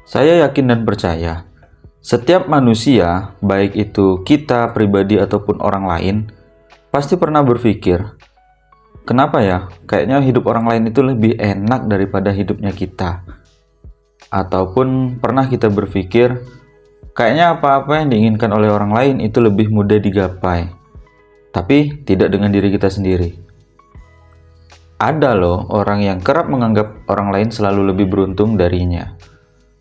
Saya yakin dan percaya, setiap manusia, baik itu kita pribadi ataupun orang lain, pasti pernah berpikir, kenapa ya? Kayaknya hidup orang lain itu lebih enak daripada hidupnya kita. Ataupun pernah kita berpikir, kayaknya apa-apa yang diinginkan oleh orang lain itu lebih mudah digapai. Tapi tidak dengan diri kita sendiri. Ada loh orang yang kerap menganggap orang lain selalu lebih beruntung darinya.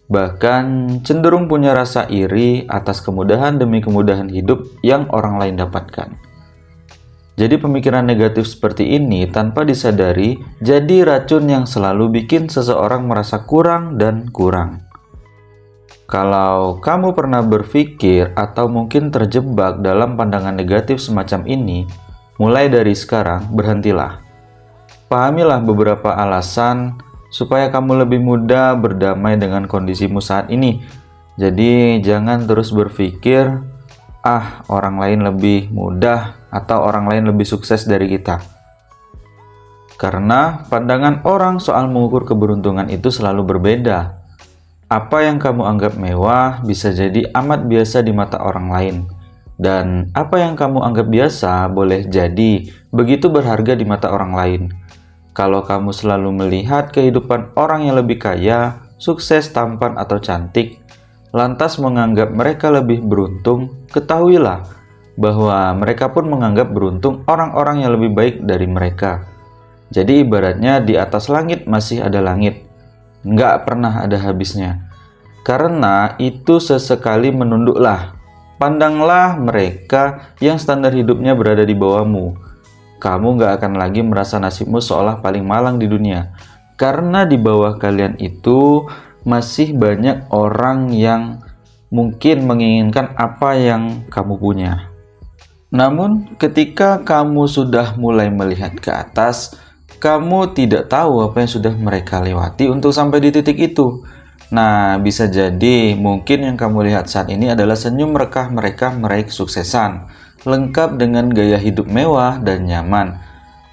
Bahkan cenderung punya rasa iri atas kemudahan demi kemudahan hidup yang orang lain dapatkan. Jadi pemikiran negatif seperti ini tanpa disadari jadi racun yang selalu bikin seseorang merasa kurang dan kurang. Kalau kamu pernah berpikir atau mungkin terjebak dalam pandangan negatif semacam ini, mulai dari sekarang berhentilah. Pahamilah beberapa alasan supaya kamu lebih mudah berdamai dengan kondisimu saat ini. Jadi jangan terus berpikir, orang lain lebih mudah atau orang lain lebih sukses dari kita. Karena pandangan orang soal mengukur keberuntungan itu selalu berbeda. Apa yang kamu anggap mewah bisa jadi amat biasa di mata orang lain. Dan apa yang kamu anggap biasa boleh jadi begitu berharga di mata orang lain. Kalau kamu selalu melihat kehidupan orang yang lebih kaya, sukses, tampan, atau cantik, lantas menganggap mereka lebih beruntung, ketahuilah bahwa mereka pun menganggap beruntung orang-orang yang lebih baik dari mereka. Jadi ibaratnya di atas langit masih ada langit, nggak pernah ada habisnya. Karena itu sesekali menunduklah, pandanglah mereka yang standar hidupnya berada di bawahmu. Kamu nggak akan lagi merasa nasibmu seolah paling malang di dunia. Karena di bawah kalian itu masih banyak orang yang mungkin menginginkan apa yang kamu punya. Namun ketika kamu sudah mulai melihat ke atas, kamu tidak tahu apa yang sudah mereka lewati untuk sampai di titik itu. Nah, bisa jadi mungkin yang kamu lihat saat ini adalah senyum rekah mereka meraih kesuksesan, lengkap dengan gaya hidup mewah dan nyaman.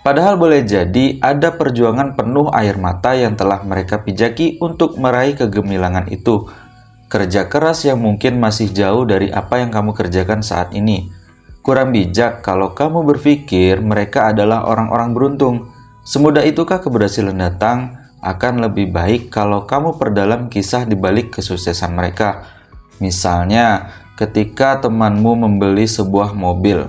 Padahal boleh jadi ada perjuangan penuh air mata yang telah mereka pijaki untuk meraih kegemilangan itu. Kerja keras yang mungkin masih jauh dari apa yang kamu kerjakan saat ini. Kurang bijak kalau kamu berpikir mereka adalah orang-orang beruntung. Semudah itukah keberhasilan datang? Akan lebih baik kalau kamu perdalam kisah di balik kesuksesan mereka. Misalnya, ketika temanmu membeli sebuah mobil.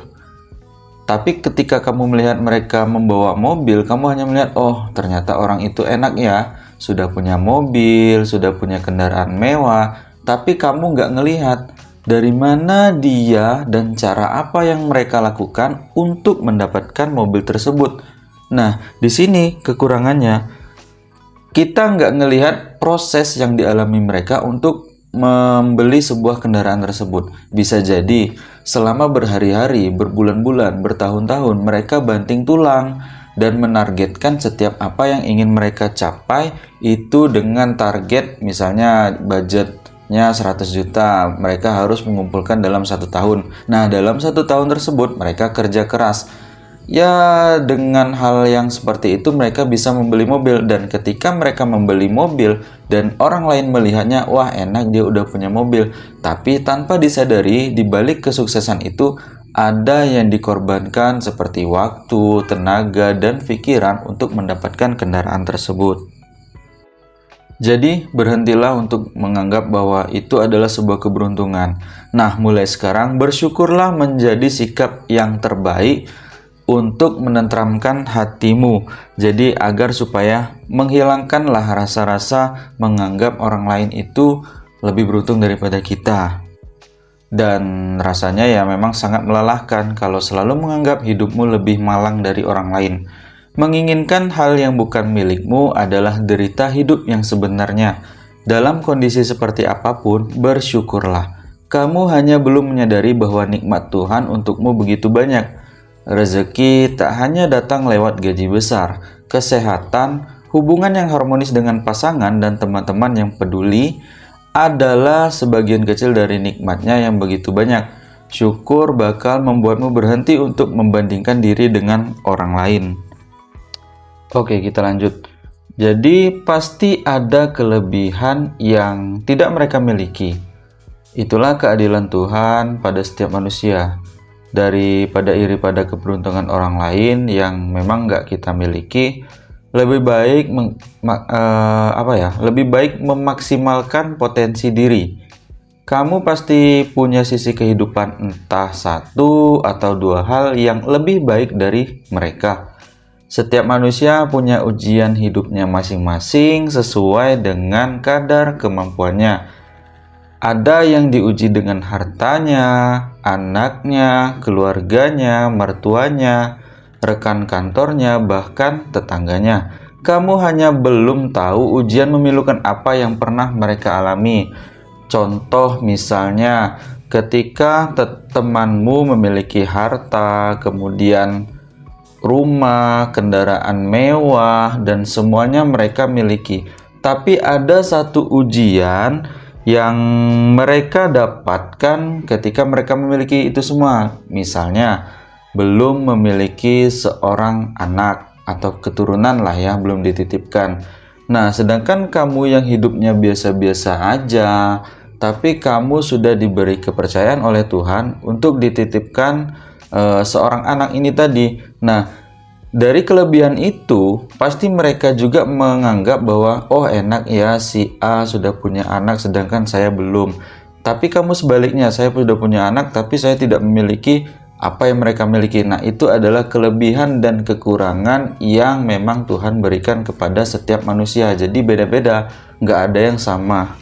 Tapi ketika kamu melihat mereka membawa mobil, kamu hanya melihat, oh ternyata orang itu enak ya, sudah punya mobil, sudah punya kendaraan mewah, tapi kamu nggak ngelihat dari mana dia dan cara apa yang mereka lakukan untuk mendapatkan mobil tersebut. Nah, di sini kekurangannya. Kita nggak ngelihat proses yang dialami mereka untuk membeli sebuah kendaraan tersebut. Bisa jadi selama berhari-hari, berbulan-bulan, bertahun-tahun mereka banting tulang dan menargetkan setiap apa yang ingin mereka capai itu dengan target misalnya budgetnya 100 juta mereka harus mengumpulkan dalam 1 tahun. Nah, dalam 1 tahun tersebut mereka kerja keras. Ya, dengan hal yang seperti itu mereka bisa membeli mobil, dan ketika mereka membeli mobil dan orang lain melihatnya, wah enak dia udah punya mobil, tapi tanpa disadari di balik kesuksesan itu ada yang dikorbankan seperti waktu, tenaga, dan pikiran untuk mendapatkan kendaraan tersebut. Jadi berhentilah untuk menganggap bahwa itu adalah sebuah keberuntungan. Nah, mulai sekarang bersyukurlah menjadi sikap yang terbaik untuk menenteramkan hatimu. Jadi agar supaya menghilangkanlah rasa-rasa menganggap orang lain itu lebih beruntung daripada kita. Dan rasanya ya memang sangat melelahkan kalau selalu menganggap hidupmu lebih malang dari orang lain. Menginginkan hal yang bukan milikmu adalah derita hidup yang sebenarnya. Dalam kondisi seperti apapun, bersyukurlah. Kamu hanya belum menyadari bahwa nikmat Tuhan untukmu begitu banyak. Rezeki tak hanya datang lewat gaji besar, kesehatan, hubungan yang harmonis dengan pasangan dan teman-teman yang peduli adalah sebagian kecil dari nikmatnya yang begitu banyak. Syukur bakal membuatmu berhenti untuk membandingkan diri dengan orang lain. Oke, kita lanjut. Jadi pasti ada kelebihan yang tidak mereka miliki. Itulah keadilan Tuhan pada setiap manusia. Daripada iri pada keberuntungan orang lain yang memang nggak kita miliki, lebih baik lebih baik memaksimalkan potensi diri. Kamu pasti punya sisi kehidupan entah satu atau dua hal yang lebih baik dari mereka. Setiap manusia punya ujian hidupnya masing-masing sesuai dengan kadar kemampuannya. Ada yang diuji dengan hartanya, anaknya, keluarganya, mertuanya, rekan kantornya, bahkan tetangganya. Kamu hanya belum tahu ujian memilukan apa yang pernah mereka alami. Contoh misalnya, ketika temanmu memiliki harta, kemudian rumah, kendaraan mewah, dan semuanya mereka miliki. Tapi ada satu ujian yang mereka dapatkan ketika mereka memiliki itu semua. Misalnya, belum memiliki seorang anak atau keturunan lah ya, belum dititipkan. Nah, sedangkan kamu yang hidupnya biasa-biasa aja, tapi kamu sudah diberi kepercayaan oleh Tuhan untuk dititipkan seorang anak ini tadi. Nah, dari kelebihan itu, pasti mereka juga menganggap bahwa, oh enak ya si A sudah punya anak sedangkan saya belum. Tapi kamu sebaliknya, saya sudah punya anak tapi saya tidak memiliki apa yang mereka miliki. Nah, itu adalah kelebihan dan kekurangan yang memang Tuhan berikan kepada setiap manusia. Jadi beda-beda, nggak ada yang sama.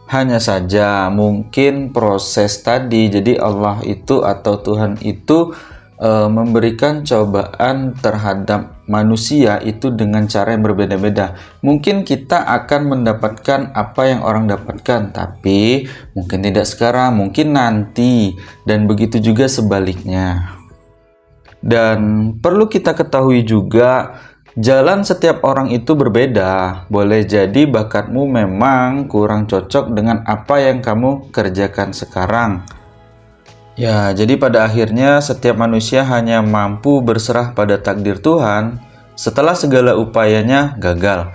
Hanya saja mungkin proses tadi, jadi Allah itu atau Tuhan itu memberikan cobaan terhadap manusia itu dengan cara yang berbeda-beda. Mungkin kita akan mendapatkan apa yang orang dapatkan, tapi mungkin tidak sekarang, mungkin nanti, dan begitu juga sebaliknya. Dan perlu kita ketahui juga, jalan setiap orang itu berbeda. Boleh jadi bakatmu memang kurang cocok dengan apa yang kamu kerjakan sekarang. Ya, jadi pada akhirnya setiap manusia hanya mampu berserah pada takdir Tuhan setelah segala upayanya gagal.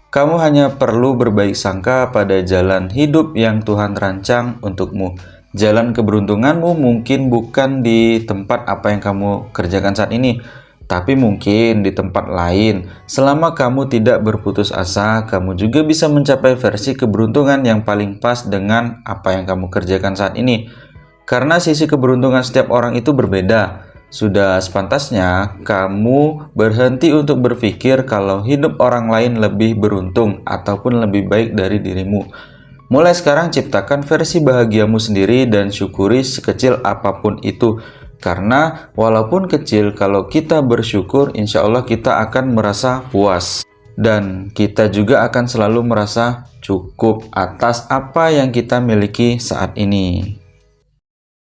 Kamu hanya perlu berbaik sangka pada jalan hidup yang Tuhan rancang untukmu. Jalan keberuntunganmu mungkin bukan di tempat apa yang kamu kerjakan saat ini, tapi mungkin di tempat lain. Selama kamu tidak berputus asa, kamu juga bisa mencapai versi keberuntungan yang paling pas dengan apa yang kamu kerjakan saat ini. Karena sisi keberuntungan setiap orang itu berbeda. Sudah sepantasnya kamu berhenti untuk berpikir kalau hidup orang lain lebih beruntung ataupun lebih baik dari dirimu. Mulai sekarang ciptakan versi bahagiamu sendiri dan syukuri sekecil apapun itu. Karena walaupun kecil, kalau kita bersyukur, insya Allah kita akan merasa puas. Dan kita juga akan selalu merasa cukup atas apa yang kita miliki saat ini.